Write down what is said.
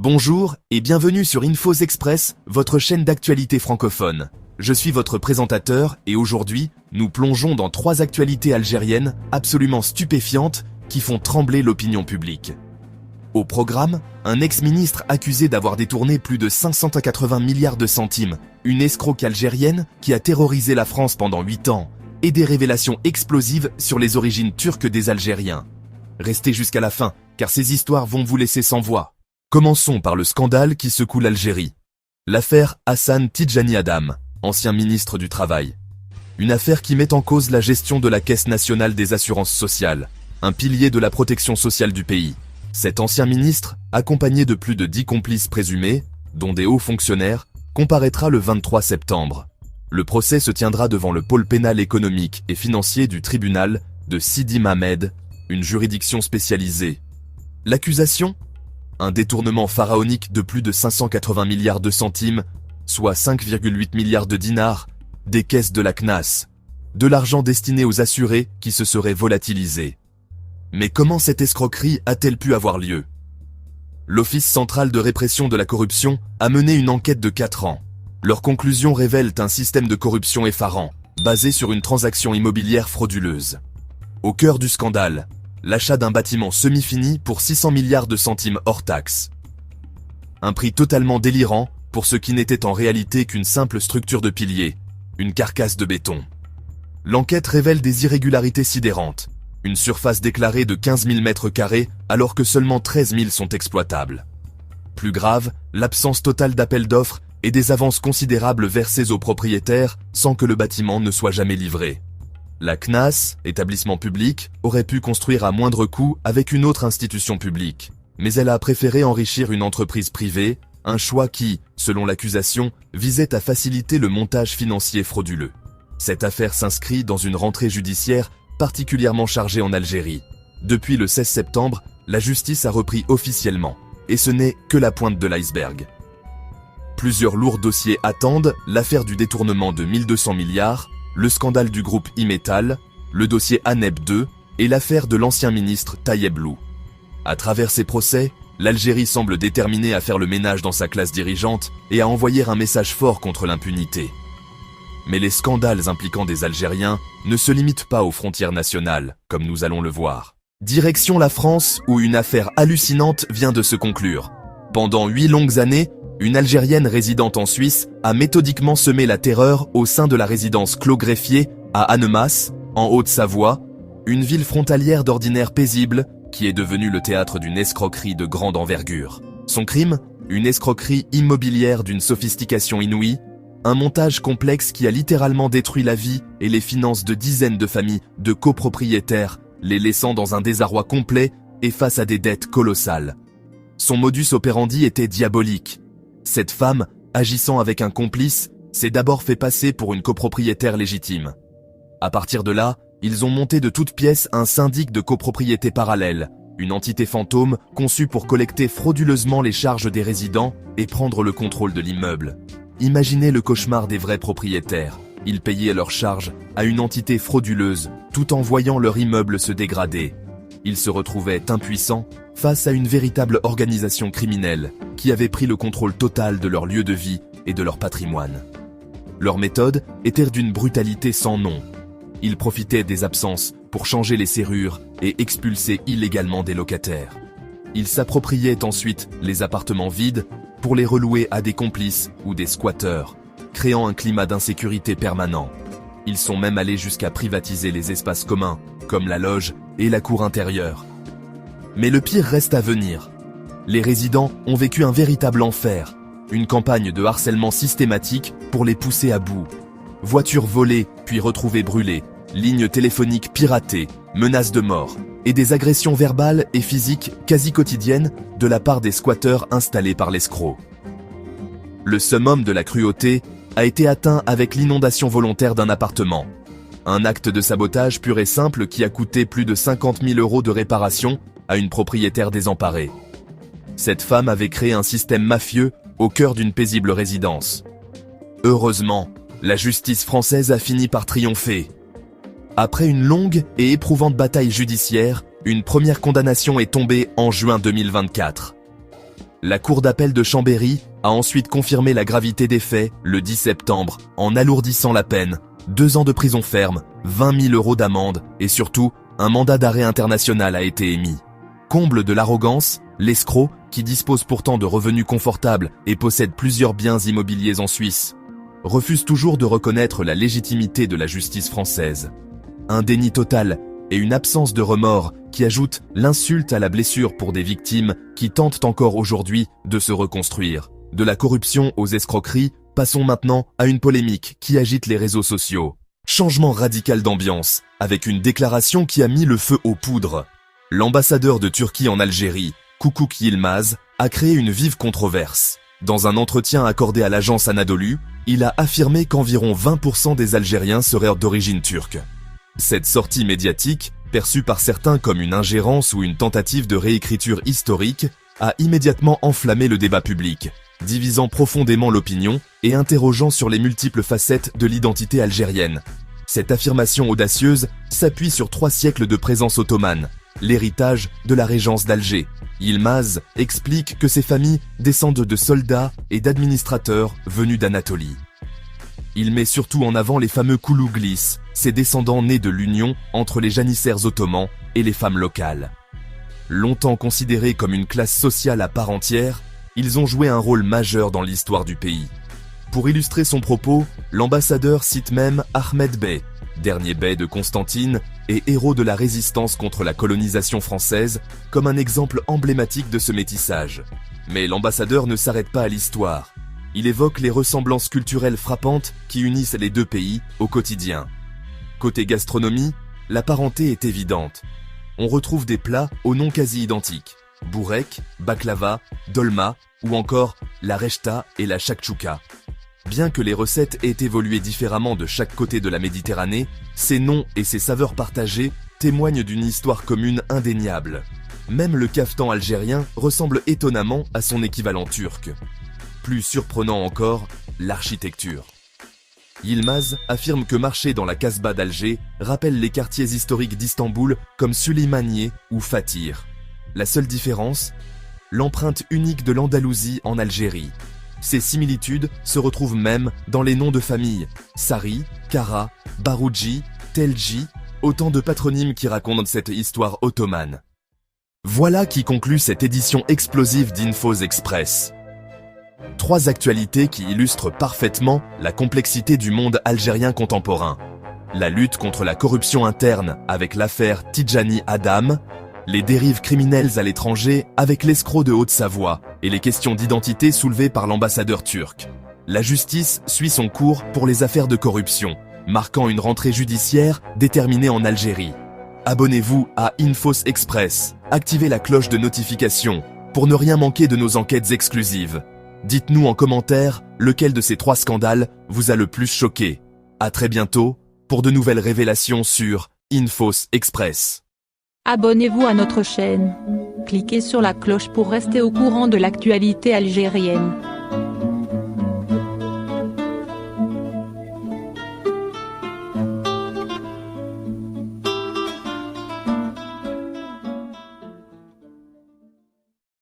Bonjour et bienvenue sur Infos Express, votre chaîne d'actualité francophone. Je suis votre présentateur et aujourd'hui, nous plongeons dans 3 actualités algériennes absolument stupéfiantes qui font trembler l'opinion publique. Au programme, un ex-ministre accusé d'avoir détourné plus de 580 milliards de centimes, une escroque algérienne qui a terrorisé la France pendant 8 ans, et des révélations explosives sur les origines turques des Algériens. Restez jusqu'à la fin, car ces histoires vont vous laisser sans voix. Commençons par le scandale qui secoue l'Algérie. L'affaire Hassan Tidjani Adam, ancien ministre du Travail. Une affaire qui met en cause la gestion de la Caisse nationale des assurances sociales, un pilier de la protection sociale du pays. Cet ancien ministre, accompagné de plus de 10 complices présumés, dont des hauts fonctionnaires, comparaîtra le 23 septembre. Le procès se tiendra devant le pôle pénal économique et financier du tribunal de Sidi Mamed, une juridiction spécialisée. L'accusation ? Un détournement pharaonique de plus de 580 milliards de centimes, soit 5,8 milliards de dinars, des caisses de la CNAS, de l'argent destiné aux assurés qui se seraient volatilisés. Mais comment cette escroquerie a-t-elle pu avoir lieu ? L'Office central de répression de la corruption a mené une enquête de 4 ans. Leurs conclusions révèlent un système de corruption effarant, basé sur une transaction immobilière frauduleuse. Au cœur du scandale, l'achat d'un bâtiment semi-fini pour 600 milliards de centimes hors taxes. Un prix totalement délirant pour ce qui n'était en réalité qu'une simple structure de piliers, une carcasse de béton. L'enquête révèle des irrégularités sidérantes, une surface déclarée de 15 000 mètres carrés alors que seulement 13 000 sont exploitables. Plus grave, l'absence totale d'appel d'offres et des avances considérables versées aux propriétaires sans que le bâtiment ne soit jamais livré. La CNAS, établissement public, aurait pu construire à moindre coût avec une autre institution publique. Mais elle a préféré enrichir une entreprise privée, un choix qui, selon l'accusation, visait à faciliter le montage financier frauduleux. Cette affaire s'inscrit dans une rentrée judiciaire particulièrement chargée en Algérie. Depuis le 16 septembre, la justice a repris officiellement, et ce n'est que la pointe de l'iceberg. Plusieurs lourds dossiers attendent l'affaire du détournement de 1200 milliards, le scandale du groupe Imetal, le dossier ANEP 2 et l'affaire de l'ancien ministre Tayeb Lou. À travers ces procès, l'Algérie semble déterminée à faire le ménage dans sa classe dirigeante et à envoyer un message fort contre l'impunité. Mais les scandales impliquant des Algériens ne se limitent pas aux frontières nationales, comme nous allons le voir. Direction la France, où une affaire hallucinante vient de se conclure. Pendant 8 longues années, une Algérienne résidant en Suisse a méthodiquement semé la terreur au sein de la résidence Clos Greffier à Annemasse, en Haute-Savoie, une ville frontalière d'ordinaire paisible qui est devenue le théâtre d'une escroquerie de grande envergure. Son crime ? Une escroquerie immobilière d'une sophistication inouïe, un montage complexe qui a littéralement détruit la vie et les finances de dizaines de familles de copropriétaires, les laissant dans un désarroi complet et face à des dettes colossales. Son modus operandi était diabolique. Cette femme, agissant avec un complice, s'est d'abord fait passer pour une copropriétaire légitime. À partir de là, ils ont monté de toutes pièces un syndic de copropriété parallèle, une entité fantôme conçue pour collecter frauduleusement les charges des résidents et prendre le contrôle de l'immeuble. Imaginez le cauchemar des vrais propriétaires. Ils payaient leurs charges à une entité frauduleuse tout en voyant leur immeuble se dégrader. Ils se retrouvaient impuissants face à une véritable organisation criminelle qui avait pris le contrôle total de leur lieu de vie et de leur patrimoine. Leur méthode était d'une brutalité sans nom. Ils profitaient des absences pour changer les serrures et expulser illégalement des locataires. Ils s'appropriaient ensuite les appartements vides pour les relouer à des complices ou des squatteurs, créant un climat d'insécurité permanent. Ils sont même allés jusqu'à privatiser les espaces communs, comme la loge et la cour intérieure. Mais le pire reste à venir. Les résidents ont vécu un véritable enfer, une campagne de harcèlement systématique pour les pousser à bout. Voitures volées puis retrouvées brûlées, lignes téléphoniques piratées, menaces de mort et des agressions verbales et physiques quasi quotidiennes de la part des squatteurs installés par l'escroc. Le summum de la cruauté a été atteint avec l'inondation volontaire d'un appartement. Un acte de sabotage pur et simple qui a coûté plus de 50 000 € de réparation à une propriétaire désemparée. Cette femme avait créé un système mafieux au cœur d'une paisible résidence. Heureusement, la justice française a fini par triompher. Après une longue et éprouvante bataille judiciaire, une première condamnation est tombée en juin 2024. La cour d'appel de Chambéry a ensuite confirmé la gravité des faits le 10 septembre en alourdissant la peine, 2 ans de prison ferme, 20 000 € d'amende et surtout, un mandat d'arrêt international a été émis. Comble de l'arrogance, l'escroc, qui dispose pourtant de revenus confortables et possède plusieurs biens immobiliers en Suisse, refuse toujours de reconnaître la légitimité de la justice française. Un déni total et une absence de remords qui ajoute l'insulte à la blessure pour des victimes qui tentent encore aujourd'hui de se reconstruire. De la corruption aux escroqueries, passons maintenant à une polémique qui agite les réseaux sociaux. Changement radical d'ambiance, avec une déclaration qui a mis le feu aux poudres. L'ambassadeur de Turquie en Algérie, Kukuk Yilmaz, a créé une vive controverse. Dans un entretien accordé à l'agence Anadolu, il a affirmé qu'environ 20% des Algériens seraient d'origine turque. Cette sortie médiatique, perçue par certains comme une ingérence ou une tentative de réécriture historique, a immédiatement enflammé le débat public, divisant profondément l'opinion et interrogeant sur les multiples facettes de l'identité algérienne. Cette affirmation audacieuse s'appuie sur 3 siècles de présence ottomane, l'héritage de la régence d'Alger. Yilmaz explique que ces familles descendent de soldats et d'administrateurs venus d'Anatolie. Il met surtout en avant les fameux Koulouglis, ces descendants nés de l'union entre les janissaires ottomans et les femmes locales. Longtemps considérés comme une classe sociale à part entière, ils ont joué un rôle majeur dans l'histoire du pays. Pour illustrer son propos, l'ambassadeur cite même Ahmed Bey, dernier bey de Constantine et héros de la résistance contre la colonisation française, comme un exemple emblématique de ce métissage. Mais l'ambassadeur ne s'arrête pas à l'histoire. Il évoque les ressemblances culturelles frappantes qui unissent les deux pays au quotidien. Côté gastronomie, la parenté est évidente. On retrouve des plats aux noms quasi identiques. Bourek, baklava, dolma ou encore la rechta et la chakchouka. Bien que les recettes aient évolué différemment de chaque côté de la Méditerranée, ces noms et ces saveurs partagées témoignent d'une histoire commune indéniable. Même le kaftan algérien ressemble étonnamment à son équivalent turc. Plus surprenant encore, l'architecture. Yilmaz affirme que marcher dans la Kasbah d'Alger rappelle les quartiers historiques d'Istanbul comme Süleymaniye ou Fatir. La seule différence, l'empreinte unique de l'Andalousie en Algérie. Ces similitudes se retrouvent même dans les noms de famille, Sari, Kara, Baroudji, Telji, autant de patronymes qui racontent cette histoire ottomane. Voilà qui conclut cette édition explosive d'Infos Express. 3 actualités qui illustrent parfaitement la complexité du monde algérien contemporain. La lutte contre la corruption interne avec l'affaire Tidjani Adam, les dérives criminelles à l'étranger avec l'escroc de Haute-Savoie et les questions d'identité soulevées par l'ambassadeur turc. La justice suit son cours pour les affaires de corruption, marquant une rentrée judiciaire déterminée en Algérie. Abonnez-vous à Infos Express, activez la cloche de notification pour ne rien manquer de nos enquêtes exclusives. Dites-nous en commentaire lequel de ces 3 scandales vous a le plus choqué. À très bientôt pour de nouvelles révélations sur Infos Express. Abonnez-vous à notre chaîne. Cliquez sur la cloche pour rester au courant de l'actualité algérienne.